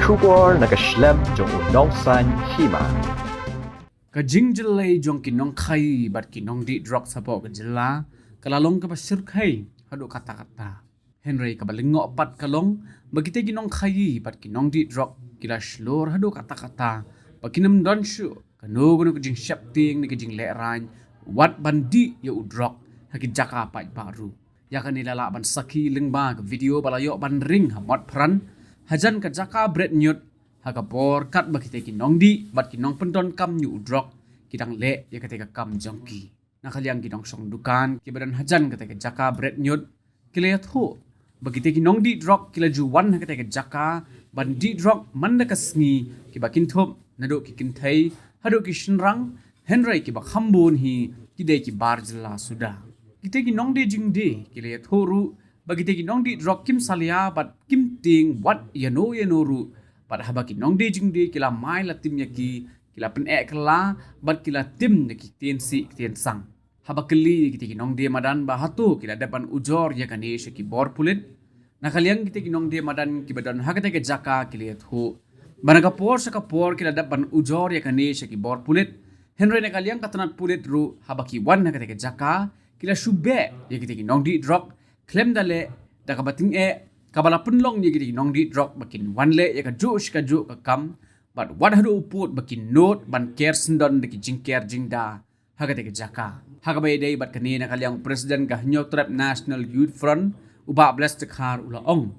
sugar na kashlem jong unong san hima. Ka jingjilay jong kinong khay bat kinong di drok sapo ka jila kalalong ka pasir khay hado kata-kata Henry ka balingo pat kalong bagite kinong khay bat kinong di drok kila shlor hado kata-kata pakinam don shu kanu ka jing shapting ni ka jing leran wat bandi ya udrok haki jaka pat baru ya kan nilala ban saki lingba ka video balayo ban ring hamot pran hajan ka jaka bread nyut hakapor kat bakite kinong di bat kinong pendon kam nyu udrok kidang le ya ketika kam jongki nakaliang kidong song dukan kibadan hajan ketika jaka bread nyut kile thu bakite kinong di drok kila juwan ketika jaka ban di drok manda kasngi kibakin thop nado kikin thai hado kishnrang henry kibak hambun hi kide ki barjla sudah kite kinong de jing de kile thoru bagite kinong di drok kim salia bat kim ting wat yano ru pada habaki nong de jing de kila mai la tim yaki kila pen ek kala bat kila tim yaki tien si tien sang habakeli kiti nong de madan bahatu kila depan ujor ya kane shaki bor pulit nakaliang kiti nong de madan kibadan hakate ke jaka kila thu banaga por saka por kila depan ujor ya kane shaki bor pulit henry nakaliang katanat pulit ru habaki wan hakate ke jaka kila shube ya kiti nong di drop klem dale dakabating kabala punlong ni gidi nong di drop bakin wanle ya ka jush ka ju ka kam but what hadu uput bakin note ban kersen don de jingker jingda hagate ke jaka hagabe dei bat kani na kalyang president ka Nyo Trap National Youth Front uba bless te khar ula ong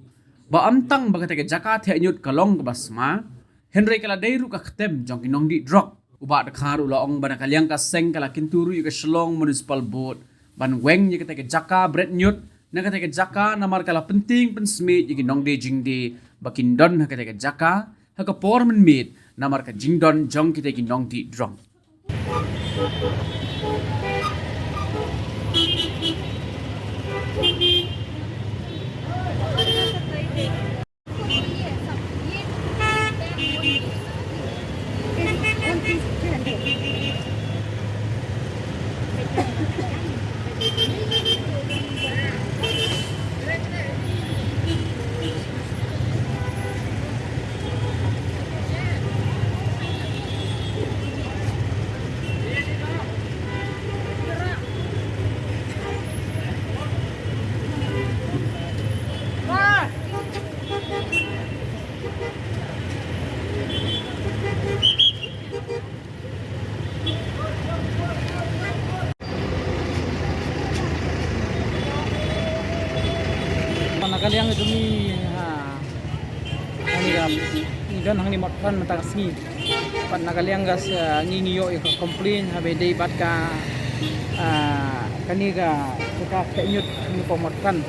ba amtang bagate ke jaka the nyut kalong ka basma henry kala dei ru ka khtem jong ki nong di drop uba de khar ula ong ban kalyang ka seng kala kinturu yu ka shlong municipal board ban weng ni ke jaka bread nyut nakata ke jaka namar kala penting pensmit yigi nong de jing de bakin don nakata ke jaka haka por men mit namar ka jing don jong kita ki nong di drong Kaliang itu ni ni don hang ni motkan mata kasni pat nakaliang gas ni yo ko complain habe dei bat ka kani ga ka kenyut ni ko motkan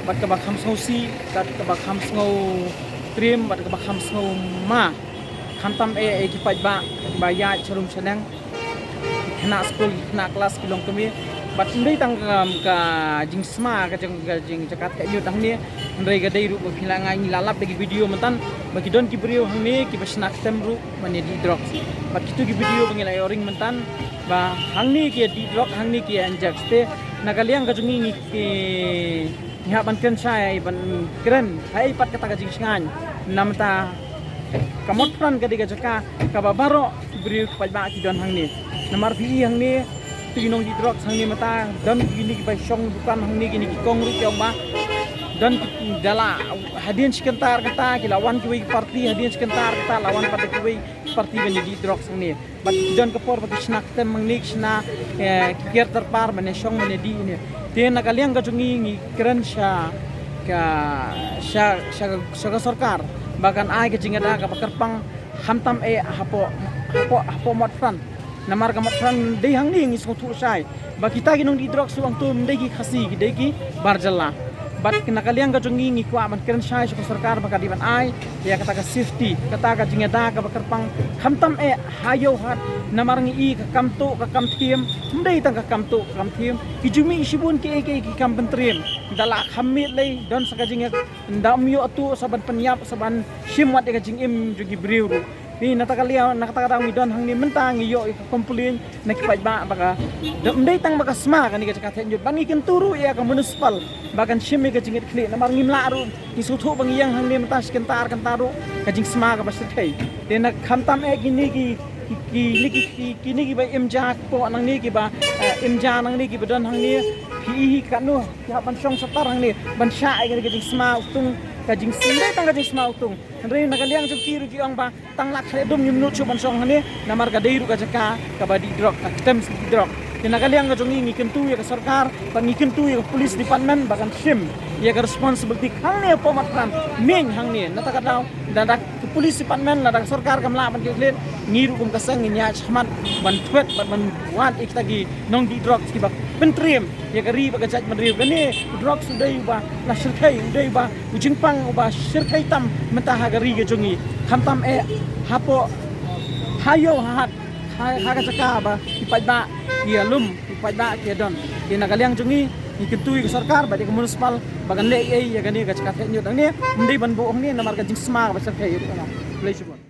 bat ka bakham sausi bat ka bakham ngau trim bat ka bakham ngau ma khantam ki paj ba ya charum chadang khna school khna class kilong kami bat ndai tang ka jing sma ka jing jakat ka yu tang ni ndai ga dei ru ba philangai ni lalap degi video mentan bagi don ki brio hang ni ki basnak temru mane di drop bat kitu ki video bangilai oring mentan ba hang ni ki di drop hang ni ki anjak ste nakaliang ka jungi ni ki nya ban ken sai ban keren hai pat kata ka jing sngan namta kamot pran ka diga jaka ka babaro brio paj ba ki don hang ni namar bi hang ni tinong di drop sang ni mata dan gini ki song bukan hang ni gini ki kong ru kyong ba dan dala hadian sekentar kata ki lawan ki parti hadian sekentar kata lawan pada ki parti bani di drop sang ni bat dan kepor bagi snack tem mangnik sna ki ker terpar bani song bani di ni ten nakaliang ka jungi ni keren sha sarkar bahkan ai ke jingada ka pakarpang hamtam hapo motfan namar ka motfan dei hang ni ngi sotu sai ba kita ginong di drok suang tu mdei ki khasi ki dei ki barjalla bat kinakaliang ka jungi ngi kwa man keren sai so sarkar ba kadiban ai ya kata ka safety kata ka jingada ka pakarpang hamtam hayo hat namar ngi ka kam tim mdei tang ka kam tim ki jumi isibun ki kam pentrim dala khamit lei don sakajing ndam yo atu saban penyap saban simwat ka jing im jugi briu ni natakalia nakataka mi don hang ni mentang yo komplain nakipaj ba baka ndai tang baka sma kan ni ka kathen jut bangi ken turu ya ka municipal bakan shimi ka jingit kli namar ngimla ru isuthu bang yang hang ni mentas kentar kentaru kajing sma ka basir kai te na khamtam e kini ki ba imja po nang ni ki ba imja nang ni ki badon hang ni hi kanu ya ban song satar hang ni ban sha ai kajing sma utung kajing sindai tang kajing sma utung andre nagaliang jom kiru ki ang ba tang lak khale dum nyum nu chu ban song hang ni namar ka deiru ka jaka ka ba di drop ka tem di drop kinakaliang ka jong ngi kentu ya ka sarkar pan ngi kentu ya police department bakan sim ya ka responsibility hang ni po matran ming hang ni nataka daw dadak police department dadak sarkar kam la ban klet ngiru kum kasang nya chman ban thwet ban wan ik tagi nong di drug ki ba pentrim ya ka ri ba ka jaj man ri gani drug sudai ba la shirkai udai ba ujing pang ba shirkai tam mentah ha gari ka jongi khamtam e hapo hayo hat ha ka jaka ba ipai ba ia lum ipai ba ke don ki nakaliang jongi ikentui ke sarkar ba di municipal bagan le ya gani ka jaka nyut ang ni ndi ban bu ang ni namar ka jing sma ba sarkai yu kana pleasure